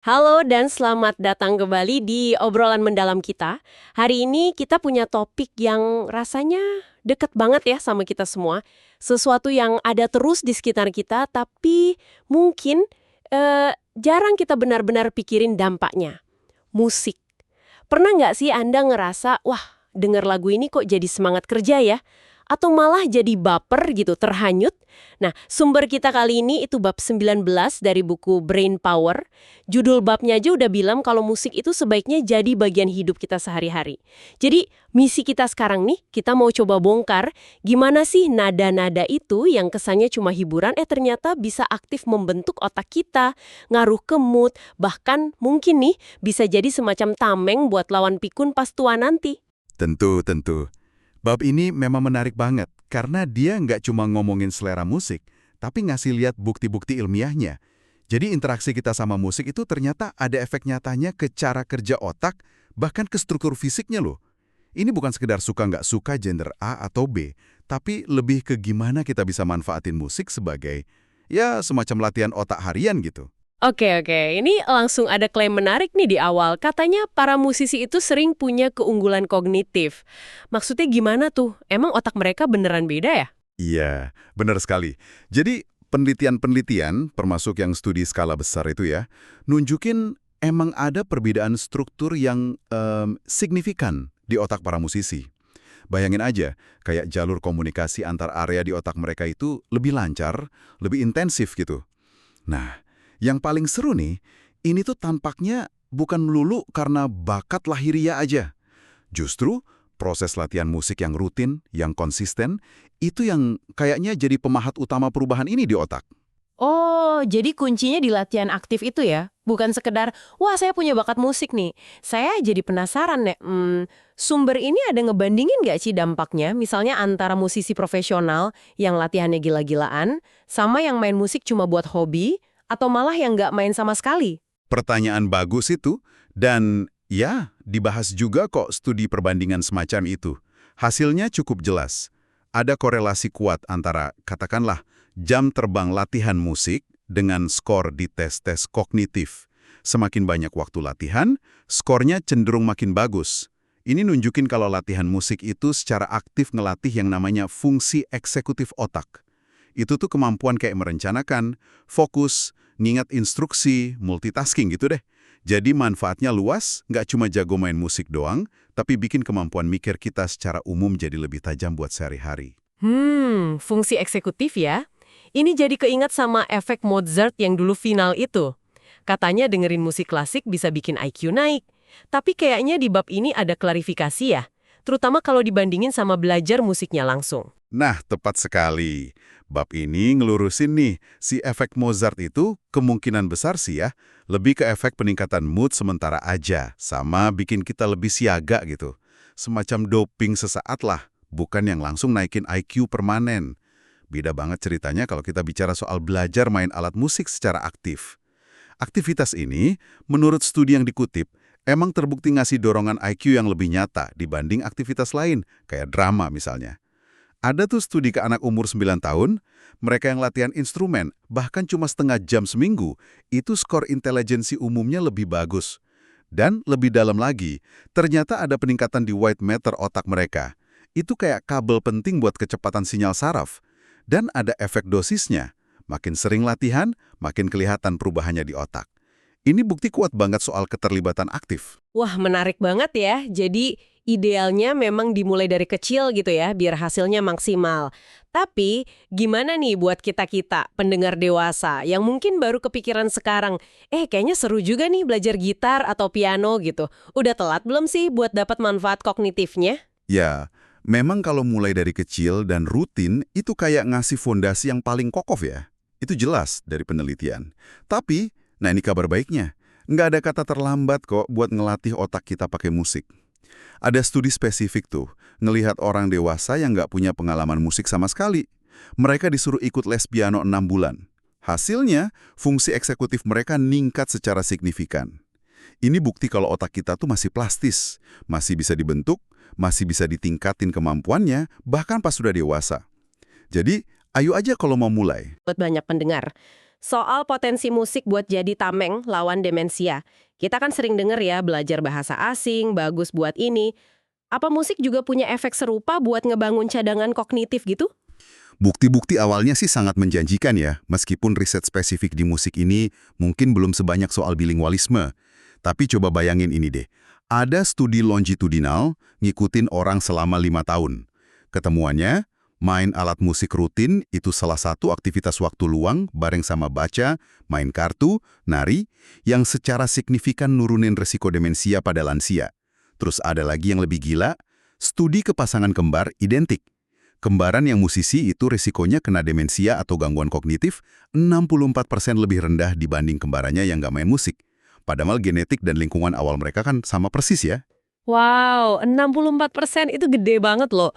Halo dan selamat datang kembali di obrolan mendalam kita. Hari ini kita punya topik yang rasanya deket banget ya sama kita semua. Sesuatu yang ada terus di sekitar kita, tapi mungkin jarang kita benar-benar pikirin dampaknya. Musik. Pernah nggak sih Anda ngerasa, wah denger lagu ini kok jadi semangat kerja ya? Atau malah jadi baper gitu, terhanyut? Nah, sumber kita kali ini itu bab 19 dari buku Brain Power. Judul babnya aja udah bilang kalau musik itu sebaiknya jadi bagian hidup kita sehari-hari. Jadi, misi kita sekarang nih, kita mau coba bongkar gimana sih nada-nada itu yang kesannya cuma hiburan, ternyata bisa aktif membentuk otak kita, ngaruh ke mood, bahkan mungkin nih bisa jadi semacam tameng buat lawan pikun pas tua nanti. Tentu, tentu. Bab ini memang menarik banget, karena dia nggak cuma ngomongin selera musik, tapi ngasih lihat bukti-bukti ilmiahnya. Jadi interaksi kita sama musik itu ternyata ada efek nyatanya ke cara kerja otak, bahkan ke struktur fisiknya loh. Ini bukan sekedar suka nggak suka gender A atau B, tapi lebih ke gimana kita bisa manfaatin musik sebagai, ya semacam latihan otak harian gitu. Oke. Ini langsung ada klaim menarik nih di awal. Katanya para musisi itu sering punya keunggulan kognitif. Maksudnya gimana tuh? Emang otak mereka beneran beda ya? Iya, benar sekali. Jadi, penelitian-penelitian, termasuk yang studi skala besar itu ya, nunjukin emang ada perbedaan struktur yang signifikan di otak para musisi. Bayangin aja, kayak jalur komunikasi antar area di otak mereka itu lebih lancar, lebih intensif gitu. Nah, yang paling seru nih, ini tuh tampaknya bukan melulu karena bakat lahiriah aja. Justru, proses latihan musik yang rutin, yang konsisten, itu yang kayaknya jadi pemahat utama perubahan ini di otak. Oh, jadi kuncinya di latihan aktif itu ya? Bukan sekedar, wah saya punya bakat musik nih. Saya jadi penasaran nih, sumber ini ada ngebandingin nggak sih dampaknya? Misalnya antara musisi profesional yang latihannya gila-gilaan, sama yang main musik cuma buat hobi, atau malah yang nggak main sama sekali? Pertanyaan bagus itu, dan ya, dibahas juga kok studi perbandingan semacam itu. Hasilnya cukup jelas. Ada korelasi kuat antara, katakanlah, jam terbang latihan musik dengan skor di tes-tes kognitif. Semakin banyak waktu latihan, skornya cenderung makin bagus. Ini nunjukin kalau latihan musik itu secara aktif ngelatih yang namanya fungsi eksekutif otak. Itu tuh kemampuan kayak merencanakan, fokus, ngingat instruksi, multitasking gitu deh. Jadi manfaatnya luas, nggak cuma jago main musik doang, tapi bikin kemampuan mikir kita secara umum jadi lebih tajam buat sehari-hari. Fungsi eksekutif ya? Ini jadi keingat sama efek Mozart yang dulu final itu. Katanya dengerin musik klasik bisa bikin IQ naik. Tapi kayaknya di bab ini ada klarifikasi ya. Terutama kalau dibandingin sama belajar musiknya langsung. Nah, tepat sekali. Bab ini ngelurusin nih, si efek Mozart itu kemungkinan besar sih ya, lebih ke efek peningkatan mood sementara aja, sama bikin kita lebih siaga gitu. Semacam doping sesaat lah, bukan yang langsung naikin IQ permanen. Beda banget ceritanya kalau kita bicara soal belajar main alat musik secara aktif. Aktivitas ini, menurut studi yang dikutip, emang terbukti ngasih dorongan IQ yang lebih nyata dibanding aktivitas lain, kayak drama misalnya. Ada tuh studi ke anak umur 9 tahun, mereka yang latihan instrumen, bahkan cuma setengah jam seminggu, itu skor intelijensi umumnya lebih bagus. Dan lebih dalam lagi, ternyata ada peningkatan di white matter otak mereka. Itu kayak kabel penting buat kecepatan sinyal saraf. Dan ada efek dosisnya. Makin sering latihan, makin kelihatan perubahannya di otak. Ini bukti kuat banget soal keterlibatan aktif. Wah, menarik banget ya. Jadi, idealnya memang dimulai dari kecil gitu ya, biar hasilnya maksimal. Tapi, gimana nih buat kita-kita, pendengar dewasa, yang mungkin baru kepikiran sekarang, kayaknya seru juga nih belajar gitar atau piano gitu. Udah telat belum sih buat dapat manfaat kognitifnya? Ya, memang kalau mulai dari kecil dan rutin, itu kayak ngasih fondasi yang paling kokoh ya. Itu jelas dari penelitian. Tapi, nah ini kabar baiknya. Nggak ada kata terlambat kok buat ngelatih otak kita pakai musik. Ada studi spesifik tuh, ngelihat orang dewasa yang nggak punya pengalaman musik sama sekali. Mereka disuruh ikut les piano 6 bulan. Hasilnya, fungsi eksekutif mereka ningkat secara signifikan. Ini bukti kalau otak kita tuh masih plastis, masih bisa dibentuk, masih bisa ditingkatin kemampuannya, bahkan pas sudah dewasa. Jadi, ayo aja kalau mau mulai. Buat banyak pendengar. soal potensi musik buat jadi tameng lawan demensia. Kita kan sering denger ya belajar bahasa asing, bagus buat ini. Apa musik juga punya efek serupa buat ngebangun cadangan kognitif gitu? Bukti-bukti awalnya sih sangat menjanjikan ya, meskipun riset spesifik di musik ini mungkin belum sebanyak soal bilingualisme. Tapi coba bayangin ini deh, ada studi longitudinal ngikutin orang selama 5 tahun. Ketemuannya, main alat musik rutin itu salah satu aktivitas waktu luang bareng sama baca, main kartu, nari, yang secara signifikan nurunin resiko demensia pada lansia. Terus ada lagi yang lebih gila, studi ke pasangan kembar identik. Kembaran yang musisi itu risikonya kena demensia atau gangguan kognitif 64% lebih rendah dibanding kembarannya yang nggak main musik. Padahal genetik dan lingkungan awal mereka kan sama persis ya. Wow, 64% itu gede banget loh.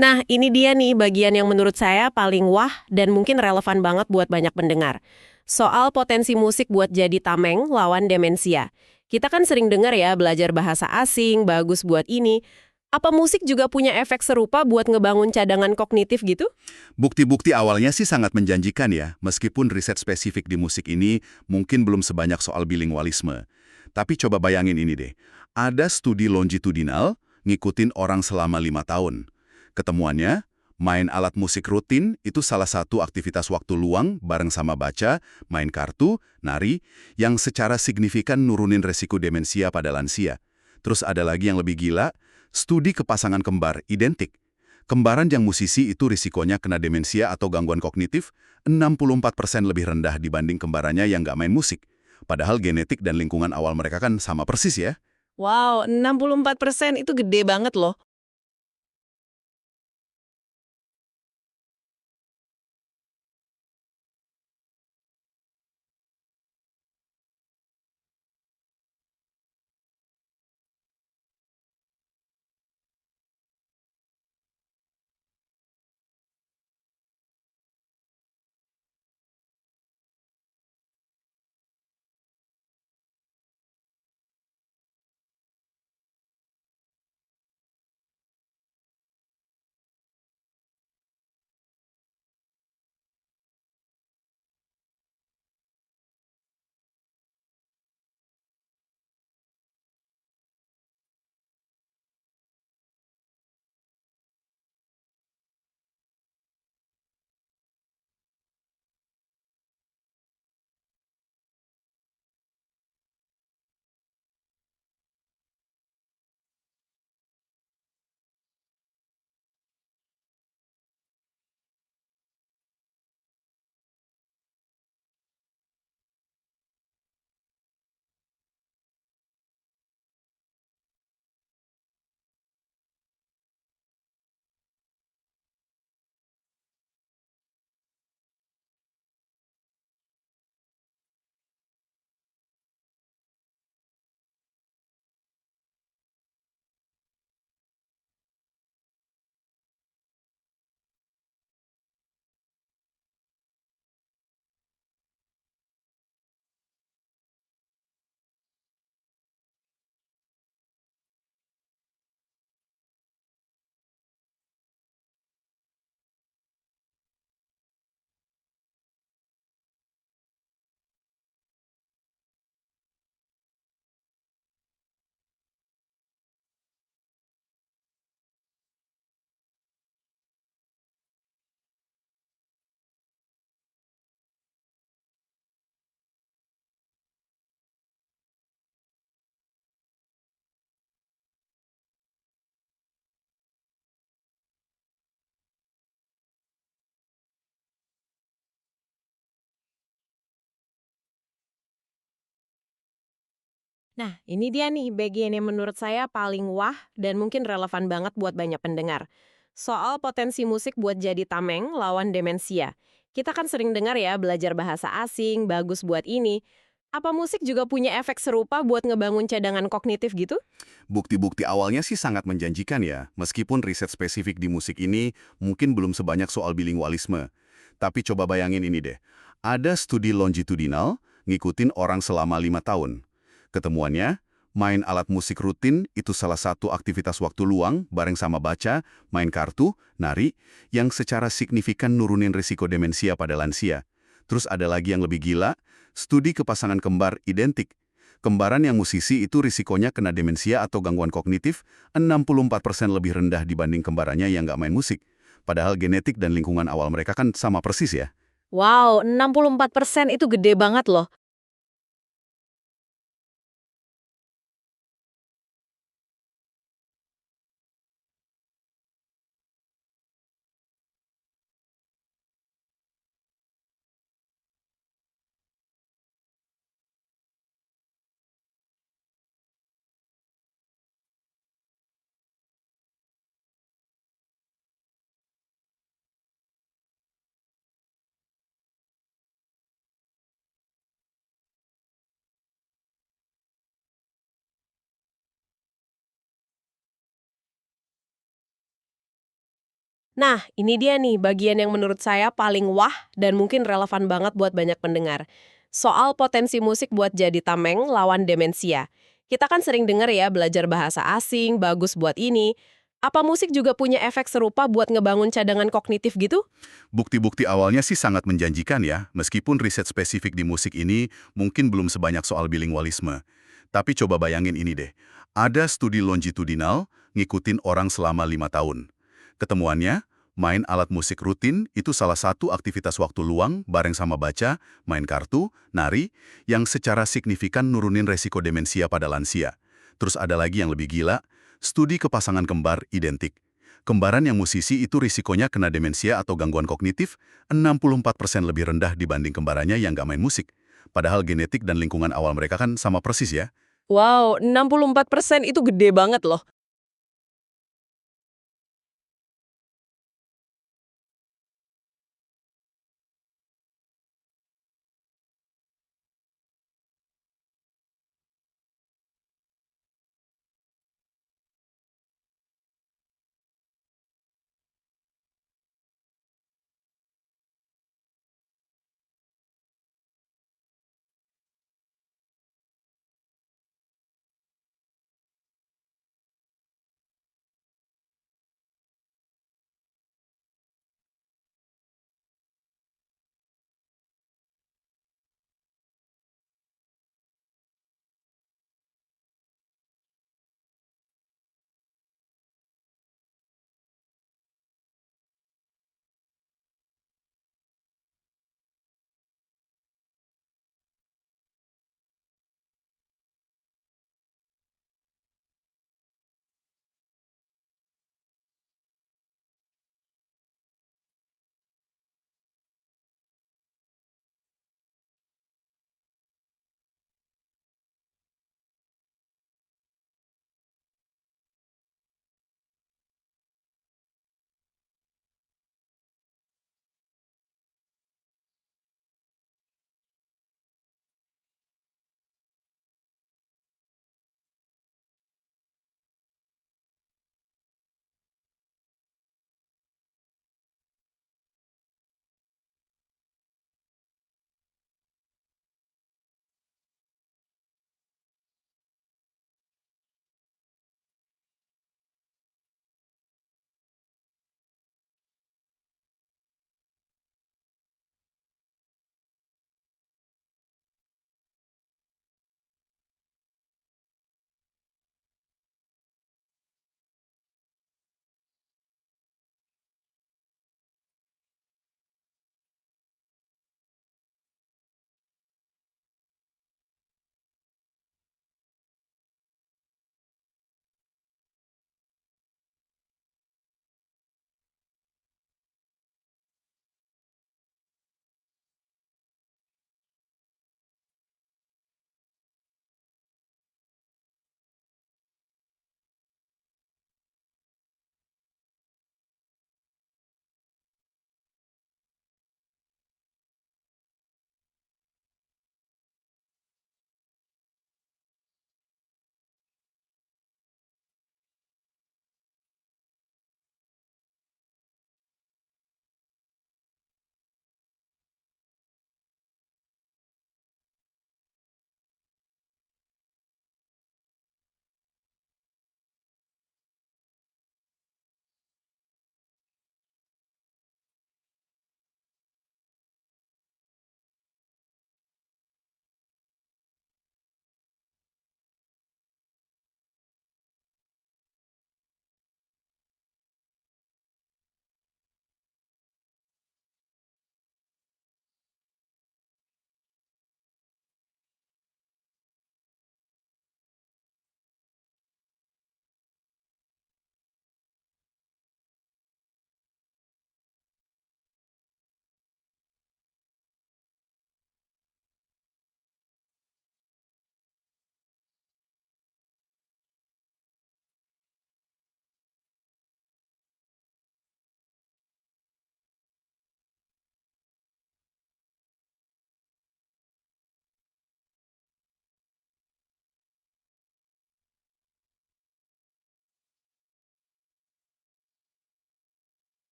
Nah, ini dia nih bagian yang menurut saya paling wah dan mungkin relevan banget buat banyak pendengar. Soal potensi musik buat jadi tameng lawan demensia. Kita kan sering dengar ya belajar bahasa asing, bagus buat ini. Apa musik juga punya efek serupa buat ngebangun cadangan kognitif gitu? Bukti-bukti awalnya sih sangat menjanjikan ya, meskipun riset spesifik di musik ini mungkin belum sebanyak soal bilingualisme. Tapi coba bayangin ini deh, Ada studi longitudinal ngikutin orang selama 5 tahun. Ketemuannya, main alat musik rutin itu salah satu aktivitas waktu luang bareng sama baca, main kartu, nari, yang secara signifikan nurunin resiko demensia pada lansia. Terus ada lagi yang lebih gila, studi kepasangan kembar identik. Kembaran yang musisi itu risikonya kena demensia atau gangguan kognitif 64% lebih rendah dibanding kembarannya yang nggak main musik. Padahal genetik dan lingkungan awal mereka kan sama persis ya. Wow, 64% itu gede banget loh. Nah, ini dia nih bagian yang menurut saya paling wah dan mungkin relevan banget buat banyak pendengar. Soal potensi musik buat jadi tameng lawan demensia. Kita kan sering dengar ya belajar bahasa asing, bagus buat ini. Apa musik juga punya efek serupa buat ngebangun cadangan kognitif gitu? Bukti-bukti awalnya sih sangat menjanjikan ya, meskipun riset spesifik di musik ini mungkin belum sebanyak soal bilingualisme. Tapi coba bayangin ini deh, ada studi longitudinal ngikutin orang selama 5 tahun. Ketemuannya, main alat musik rutin itu salah satu aktivitas waktu luang bareng sama baca, main kartu, nari, yang secara signifikan nurunin risiko demensia pada lansia. Terus ada lagi yang lebih gila, studi kepasangan kembar identik. Kembaran yang musisi itu risikonya kena demensia atau gangguan kognitif 64% lebih rendah dibanding kembarannya yang nggak main musik. Padahal genetik dan lingkungan awal mereka kan sama persis ya. Wow, 64% itu gede banget loh. Nah, ini dia nih bagian yang menurut saya paling wah dan mungkin relevan banget buat banyak pendengar. Soal potensi musik buat jadi tameng lawan demensia. Kita kan sering dengar ya belajar bahasa asing, bagus buat ini. Apa musik juga punya efek serupa buat ngebangun cadangan kognitif gitu? Bukti-bukti awalnya sih sangat menjanjikan ya, meskipun riset spesifik di musik ini mungkin belum sebanyak soal bilingualisme. Tapi coba bayangin ini deh, Ada studi longitudinal ngikutin orang selama 5 tahun. Ketemuannya, main alat musik rutin itu salah satu aktivitas waktu luang bareng sama baca, main kartu, nari, yang secara signifikan nurunin resiko demensia pada lansia. Terus ada lagi yang lebih gila, studi ke pasangan kembar identik. Kembaran yang musisi itu risikonya kena demensia atau gangguan kognitif 64% lebih rendah dibanding kembarannya yang nggak main musik. Padahal genetik dan lingkungan awal mereka kan sama persis ya. Wow, 64% itu gede banget loh.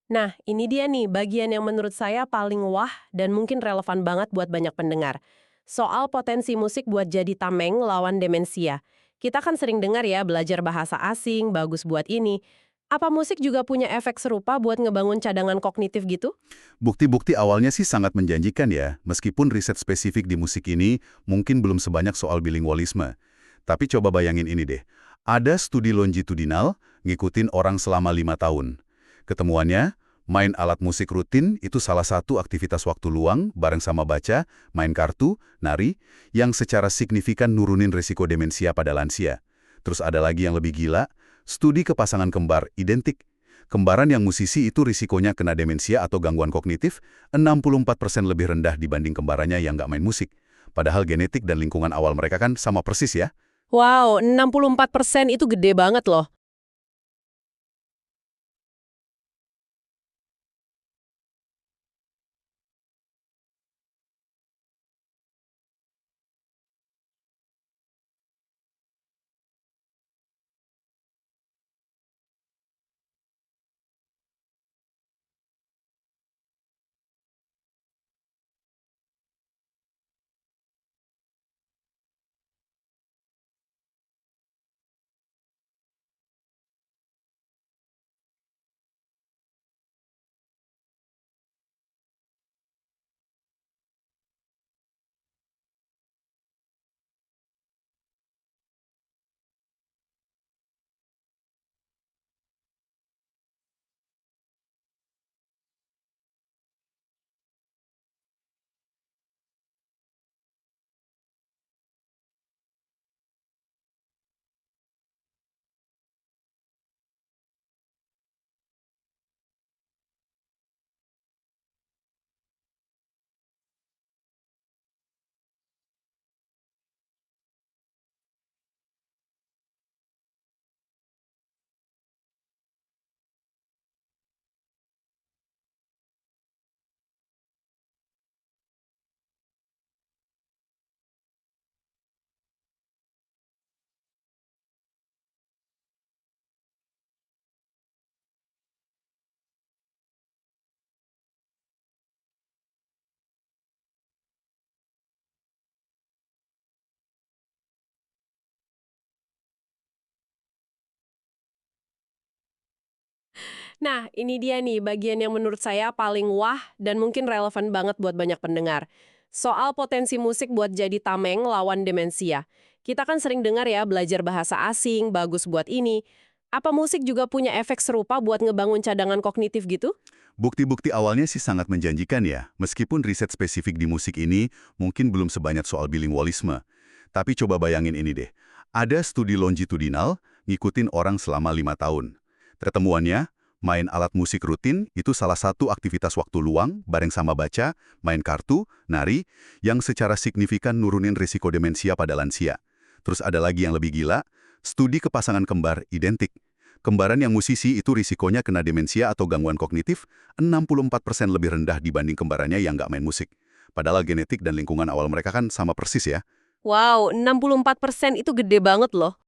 Nah, ini dia nih bagian yang menurut saya paling wah dan mungkin relevan banget buat banyak pendengar. Soal potensi musik buat jadi tameng lawan demensia. Kita kan sering dengar ya belajar bahasa asing, bagus buat ini. Apa musik juga punya efek serupa buat ngebangun cadangan kognitif gitu? Bukti-bukti awalnya sih sangat menjanjikan ya, meskipun riset spesifik di musik ini mungkin belum sebanyak soal bilingualisme. Tapi coba bayangin ini deh, ada studi longitudinal ngikutin orang selama 5 tahun. Ketemuannya, main alat musik rutin itu salah satu aktivitas waktu luang bareng sama baca, main kartu, nari, yang secara signifikan nurunin risiko demensia pada lansia. Terus ada lagi yang lebih gila, studi ke pasangan kembar identik. Kembaran yang musisi itu risikonya kena demensia atau gangguan kognitif 64% lebih rendah dibanding kembarannya yang nggak main musik. Padahal genetik dan lingkungan awal mereka kan sama persis ya. Wow, 64% itu gede banget loh. Nah, ini dia nih bagian yang menurut saya paling wah dan mungkin relevan banget buat banyak pendengar. Soal potensi musik buat jadi tameng lawan demensia. Kita kan sering dengar ya belajar bahasa asing, bagus buat ini. Apa musik juga punya efek serupa buat ngebangun cadangan kognitif gitu? Bukti-bukti awalnya sih sangat menjanjikan ya, meskipun riset spesifik di musik ini mungkin belum sebanyak soal bilingualisme. Tapi coba bayangin ini deh, ada studi longitudinal ngikutin orang selama 5 tahun. Ketemuannya, main alat musik rutin itu salah satu aktivitas waktu luang bareng sama baca, main kartu, nari, yang secara signifikan nurunin risiko demensia pada lansia. Terus ada lagi yang lebih gila, studi ke pasangan kembar identik. Kembaran yang musisi itu risikonya kena demensia atau gangguan kognitif 64% lebih rendah dibanding kembarannya yang nggak main musik. Padahal genetik dan lingkungan awal mereka kan sama persis ya. Wow, 64% itu gede banget loh.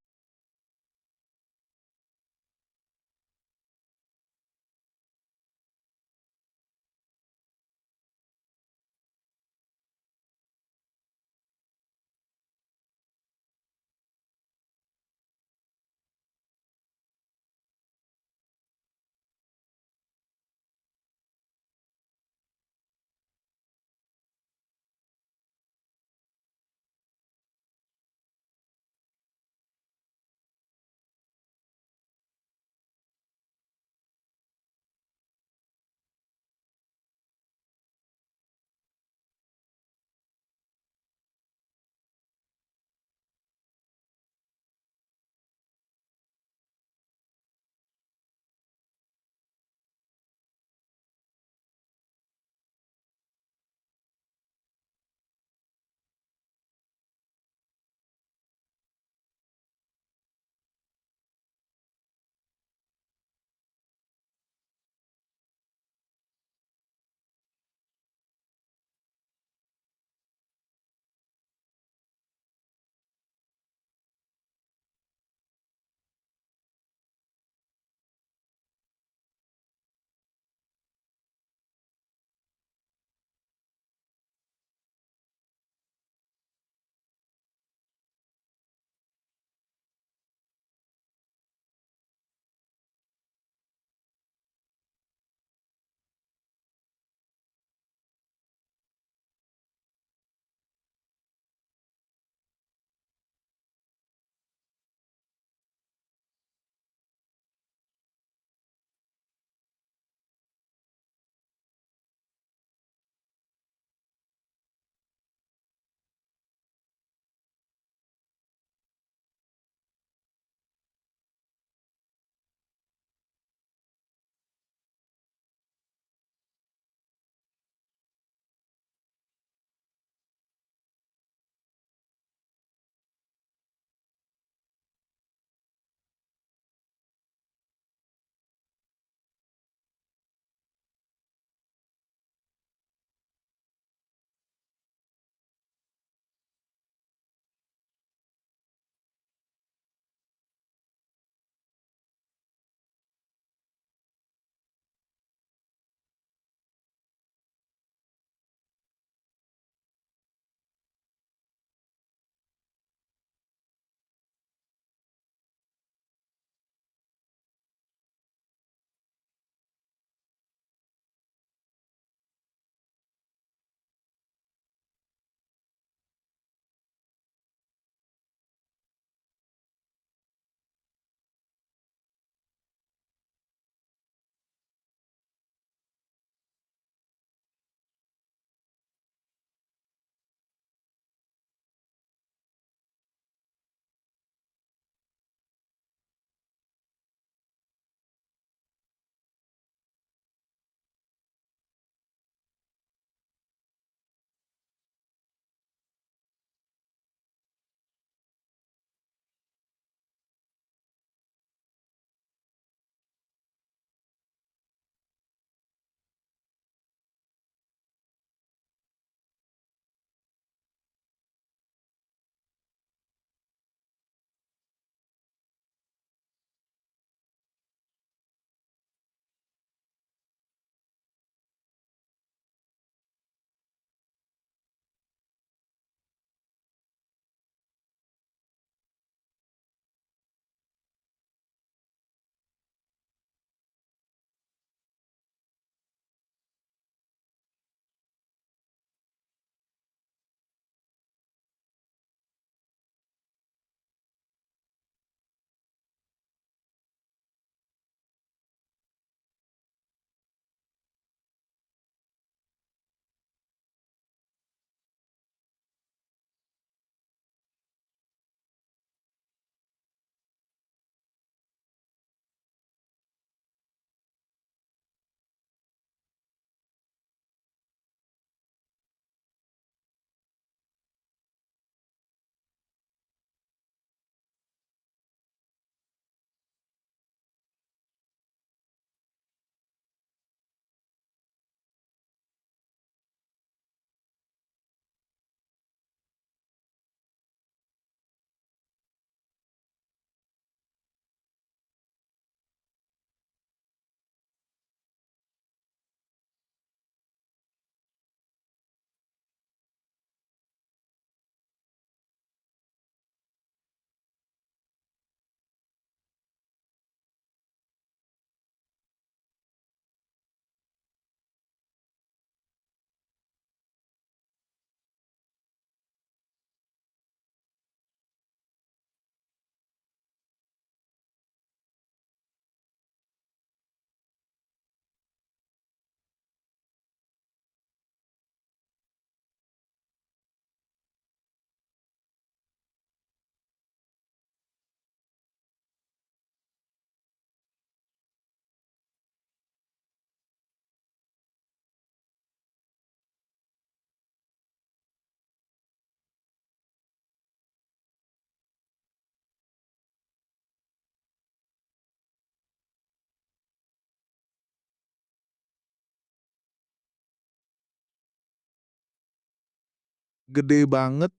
Gede banget.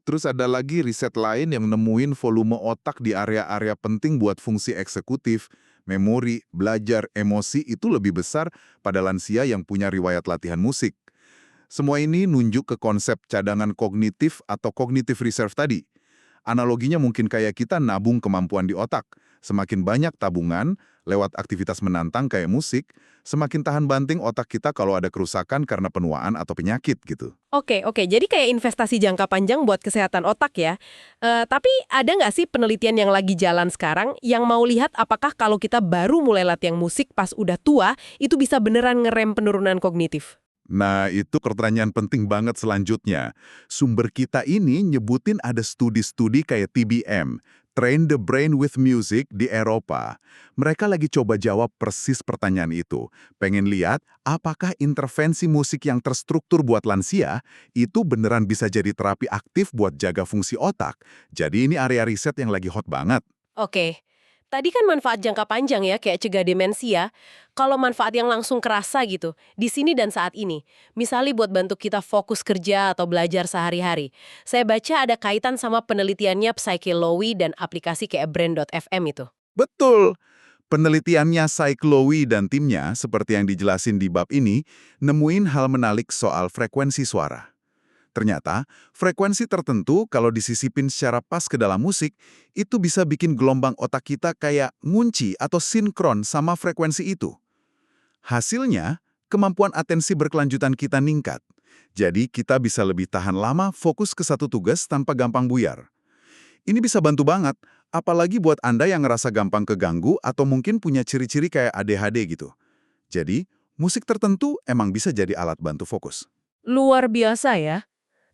Terus ada lagi riset lain yang nemuin volume otak di area-area penting buat fungsi eksekutif, memori, belajar, emosi itu lebih besar pada lansia yang punya riwayat latihan musik. Semua ini nunjuk ke konsep cadangan kognitif atau cognitive reserve tadi. Analoginya mungkin kayak kita nabung kemampuan di otak. Semakin banyak tabungan, lewat aktivitas menantang kayak musik, semakin tahan banting otak kita kalau ada kerusakan karena penuaan atau penyakit gitu. Oke, jadi kayak investasi jangka panjang buat kesehatan otak ya. Tapi ada nggak sih penelitian yang lagi jalan sekarang yang mau lihat apakah kalau kita baru mulai latihan musik pas udah tua, itu bisa beneran ngerem penurunan kognitif? Nah, itu pertanyaan penting banget selanjutnya. Sumber kita ini nyebutin ada studi-studi kayak TBM, Train the Brain with Music di Eropa. Mereka lagi coba jawab persis pertanyaan itu. Pengen lihat apakah intervensi musik yang terstruktur buat lansia itu beneran bisa jadi terapi aktif buat jaga fungsi otak. Jadi ini area riset yang lagi hot banget. Oke. Tadi kan manfaat jangka panjang ya, kayak cegah demensia. Kalau manfaat yang langsung kerasa gitu, di sini dan saat ini. Misalnya buat bantu kita fokus kerja atau belajar sehari-hari. Saya baca ada kaitan sama penelitiannya Psyche Lowy dan aplikasi kayak Brain.fm itu. Betul. Penelitiannya Cyclowi dan timnya, seperti yang dijelasin di bab ini, nemuin hal menarik soal frekuensi suara. Ternyata, frekuensi tertentu kalau disisipin secara pas ke dalam musik, itu bisa bikin gelombang otak kita kayak ngunci atau sinkron sama frekuensi itu. Hasilnya, kemampuan atensi berkelanjutan kita ningkat. Jadi, kita bisa lebih tahan lama fokus ke satu tugas tanpa gampang buyar. Ini bisa bantu banget, apalagi buat Anda yang ngerasa gampang keganggu atau mungkin punya ciri-ciri kayak ADHD gitu. Jadi, musik tertentu emang bisa jadi alat bantu fokus. Luar biasa ya.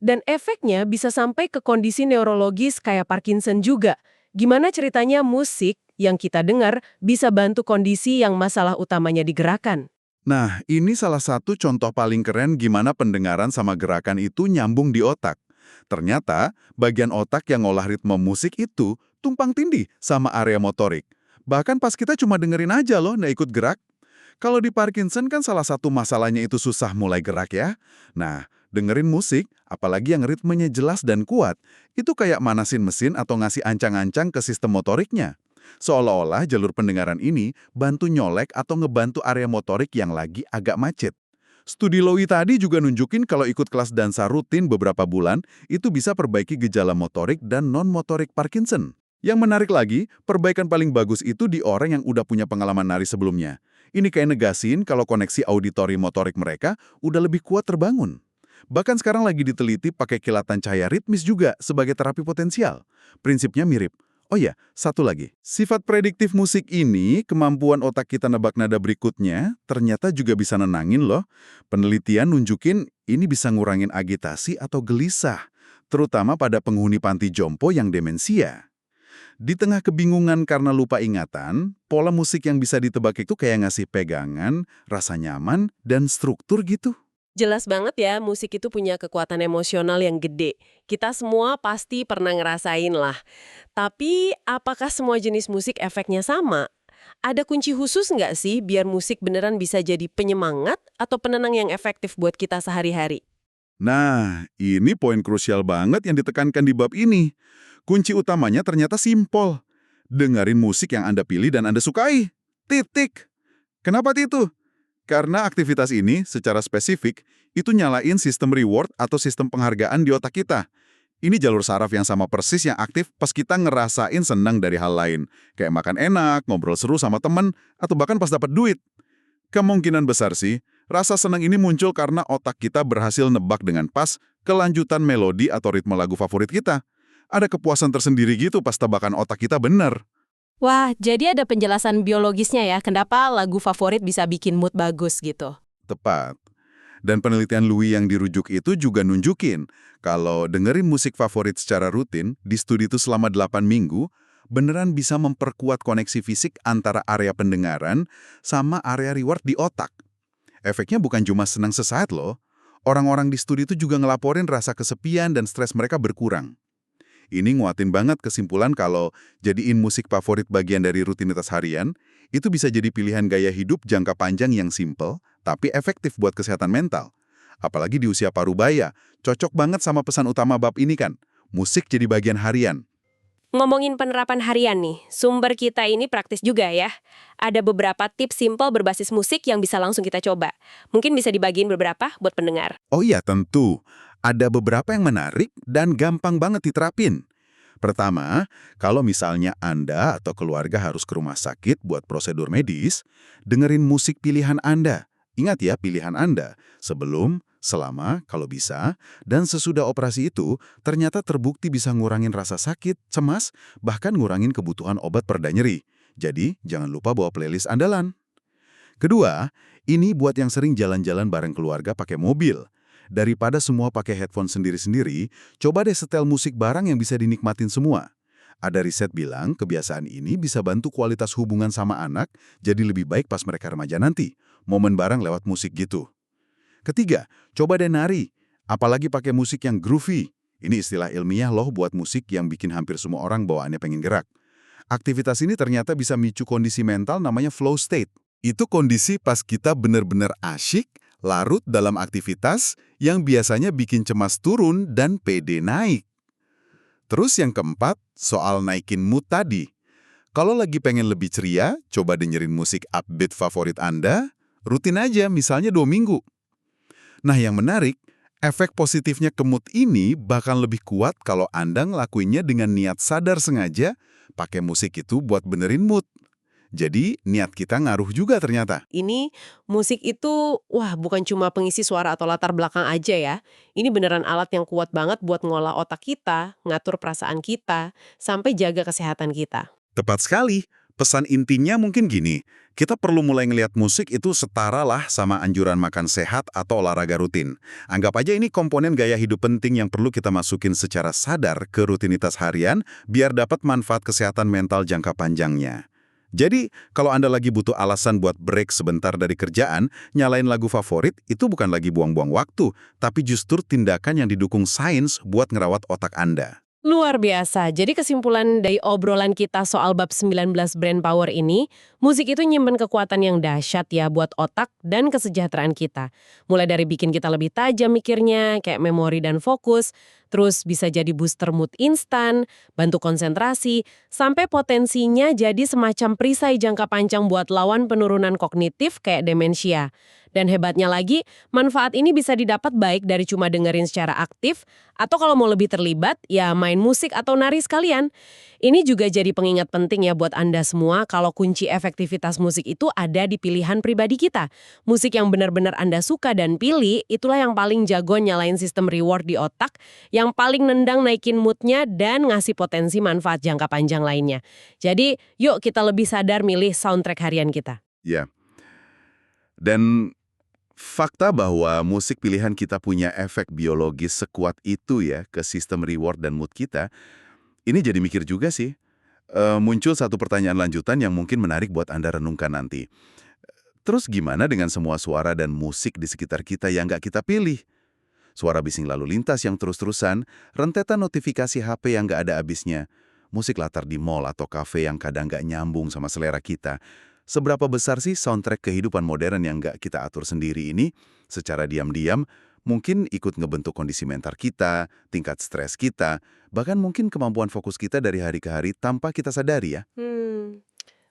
Dan efeknya bisa sampai ke kondisi neurologis kayak Parkinson juga. Gimana ceritanya musik yang kita dengar bisa bantu kondisi yang masalah utamanya digerakkan? Nah, ini salah satu contoh paling keren gimana pendengaran sama gerakan itu nyambung di otak. Ternyata, bagian otak yang ngolah ritme musik itu tumpang tindih sama area motorik. Bahkan pas kita cuma dengerin aja loh, nggak ikut gerak. Kalau di Parkinson kan salah satu masalahnya itu susah mulai gerak ya. Nah, dengerin musik, apalagi yang ritmenya jelas dan kuat, itu kayak manasin mesin atau ngasih ancang-ancang ke sistem motoriknya. Seolah-olah jalur pendengaran ini bantu nyolek atau ngebantu area motorik yang lagi agak macet. Studi Lowy tadi juga nunjukin kalau ikut kelas dansa rutin beberapa bulan, itu bisa perbaiki gejala motorik dan non-motorik Parkinson. Yang menarik lagi, perbaikan paling bagus itu di orang yang udah punya pengalaman nari sebelumnya. Ini kayak negasin kalau koneksi auditori motorik mereka udah lebih kuat terbangun. Bahkan sekarang lagi diteliti pakai kilatan cahaya ritmis juga sebagai terapi potensial. Prinsipnya mirip. Oh ya, satu lagi. Sifat prediktif musik ini, kemampuan otak kita nebak nada berikutnya, ternyata juga bisa nenangin loh. Penelitian nunjukin ini bisa ngurangin agitasi atau gelisah, terutama pada penghuni panti jompo yang demensia. Di tengah kebingungan karena lupa ingatan, pola musik yang bisa ditebak itu kayak ngasih pegangan, rasa nyaman, dan struktur gitu. Jelas banget ya, musik itu punya kekuatan emosional yang gede. Kita semua pasti pernah ngerasain lah. Tapi, apakah semua jenis musik efeknya sama? Ada kunci khusus nggak sih biar musik beneran bisa jadi penyemangat atau penenang yang efektif buat kita sehari-hari? Nah, ini poin krusial banget yang ditekankan di bab ini. Kunci utamanya ternyata simpel. Dengerin musik yang Anda pilih dan Anda sukai. Titik. Kenapa itu? Karena aktivitas ini, secara spesifik, itu nyalain sistem reward atau sistem penghargaan di otak kita. Ini jalur saraf yang sama persis yang aktif pas kita ngerasain senang dari hal lain. Kayak makan enak, ngobrol seru sama teman, atau bahkan pas dapat duit. Kemungkinan besar sih, rasa senang ini muncul karena otak kita berhasil nebak dengan pas kelanjutan melodi atau ritme lagu favorit kita. Ada kepuasan tersendiri gitu pas tebakan otak kita benar. Wah, jadi ada penjelasan biologisnya ya, kenapa lagu favorit bisa bikin mood bagus gitu. Tepat. Dan penelitian Louis yang dirujuk itu juga nunjukin kalau dengerin musik favorit secara rutin di studi itu selama 8 minggu, beneran bisa memperkuat koneksi fisik antara area pendengaran sama area reward di otak. Efeknya bukan cuma senang sesaat loh. Orang-orang di studi itu juga ngelaporin rasa kesepian dan stres mereka berkurang. Ini nguatin banget kesimpulan kalau jadiin musik favorit bagian dari rutinitas harian, itu bisa jadi pilihan gaya hidup jangka panjang yang simple, tapi efektif buat kesehatan mental. Apalagi di usia parubaya, cocok banget sama pesan utama bab ini kan. Musik jadi bagian harian. Ngomongin penerapan harian nih, sumber kita ini praktis juga ya. Ada beberapa tips simpel berbasis musik yang bisa langsung kita coba. Mungkin bisa dibagiin beberapa buat pendengar. Oh iya, tentu. Ada beberapa yang menarik dan gampang banget diterapin. Pertama, kalau misalnya Anda atau keluarga harus ke rumah sakit buat prosedur medis, dengerin musik pilihan Anda. Ingat ya, pilihan Anda. Sebelum, selama, kalau bisa, dan sesudah operasi itu, ternyata terbukti bisa ngurangin rasa sakit, cemas, bahkan ngurangin kebutuhan obat pereda nyeri. Jadi, jangan lupa bawa playlist andalan. Kedua, ini buat yang sering jalan-jalan bareng keluarga pakai mobil. Daripada semua pakai headphone sendiri-sendiri, coba deh setel musik bareng yang bisa dinikmatin semua. Ada riset bilang kebiasaan ini bisa bantu kualitas hubungan sama anak jadi lebih baik pas mereka remaja nanti. Momen bareng lewat musik gitu. Ketiga, coba deh nari. Apalagi pakai musik yang groovy. Ini istilah ilmiah loh buat musik yang bikin hampir semua orang bawaannya pengen gerak. Aktivitas ini ternyata bisa micu kondisi mental namanya flow state. Itu kondisi pas kita bener-bener asyik, larut dalam aktivitas yang biasanya bikin cemas turun dan pede naik. Terus yang keempat, soal naikin mood tadi. Kalau lagi pengen lebih ceria, coba dengerin musik upbeat favorit Anda, rutin aja misalnya 2 minggu. Nah yang menarik, efek positifnya ke mood ini bakal lebih kuat kalau Anda ngelakuinnya dengan niat sadar sengaja, pakai musik itu buat benerin mood. Jadi, niat kita ngaruh juga ternyata. Ini musik itu, wah bukan cuma pengisi suara atau latar belakang aja ya. Ini beneran alat yang kuat banget buat ngolah otak kita, ngatur perasaan kita, sampai jaga kesehatan kita. Tepat sekali. Pesan intinya mungkin gini, kita perlu mulai ngelihat musik itu setara lah sama anjuran makan sehat atau olahraga rutin. Anggap aja ini komponen gaya hidup penting yang perlu kita masukin secara sadar ke rutinitas harian biar dapat manfaat kesehatan mental jangka panjangnya. Jadi, kalau Anda lagi butuh alasan buat break sebentar dari kerjaan, nyalain lagu favorit itu bukan lagi buang-buang waktu, tapi justru tindakan yang didukung sains buat ngerawat otak Anda. Luar biasa. Jadi kesimpulan dari obrolan kita soal bab 19 brain power ini, musik itu nyimpen kekuatan yang dahsyat ya buat otak dan kesejahteraan kita. Mulai dari bikin kita lebih tajam mikirnya, kayak memori dan fokus, terus bisa jadi booster mood instan, bantu konsentrasi, sampai potensinya jadi semacam perisai jangka panjang buat lawan penurunan kognitif kayak demensia. Dan hebatnya lagi, manfaat ini bisa didapat baik dari cuma dengerin secara aktif, atau kalau mau lebih terlibat, ya main musik atau nari sekalian. Ini juga jadi pengingat penting ya buat Anda semua kalau kunci efektivitas musik itu ada di pilihan pribadi kita. Musik yang benar-benar Anda suka dan pilih, itulah yang paling jago nyalain sistem reward di otak, yang paling nendang naikin moodnya dan ngasih potensi manfaat jangka panjang lainnya. Jadi, yuk kita lebih sadar milih soundtrack harian kita. Ya. Dan fakta bahwa musik pilihan kita punya efek biologis sekuat itu ya ke sistem reward dan mood kita, ini jadi mikir juga sih. Muncul satu pertanyaan lanjutan yang mungkin menarik buat Anda renungkan nanti. Terus gimana dengan semua suara dan musik di sekitar kita yang nggak kita pilih? Suara bising lalu lintas yang terus-terusan, rentetan notifikasi HP yang nggak ada habisnya, musik latar di mall atau kafe yang kadang nggak nyambung sama selera kita. Seberapa besar sih soundtrack kehidupan modern yang nggak kita atur sendiri ini, secara diam-diam, mungkin ikut ngebentuk kondisi mental kita, tingkat stres kita, bahkan mungkin kemampuan fokus kita dari hari ke hari tanpa kita sadari ya.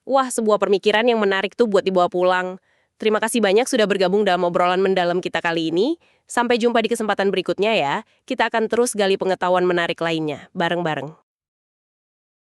Wah, sebuah pemikiran yang menarik tuh buat dibawa pulang. Terima kasih banyak sudah bergabung dalam obrolan mendalam kita kali ini. Sampai jumpa di kesempatan berikutnya ya. Kita akan terus gali pengetahuan menarik lainnya, bareng-bareng.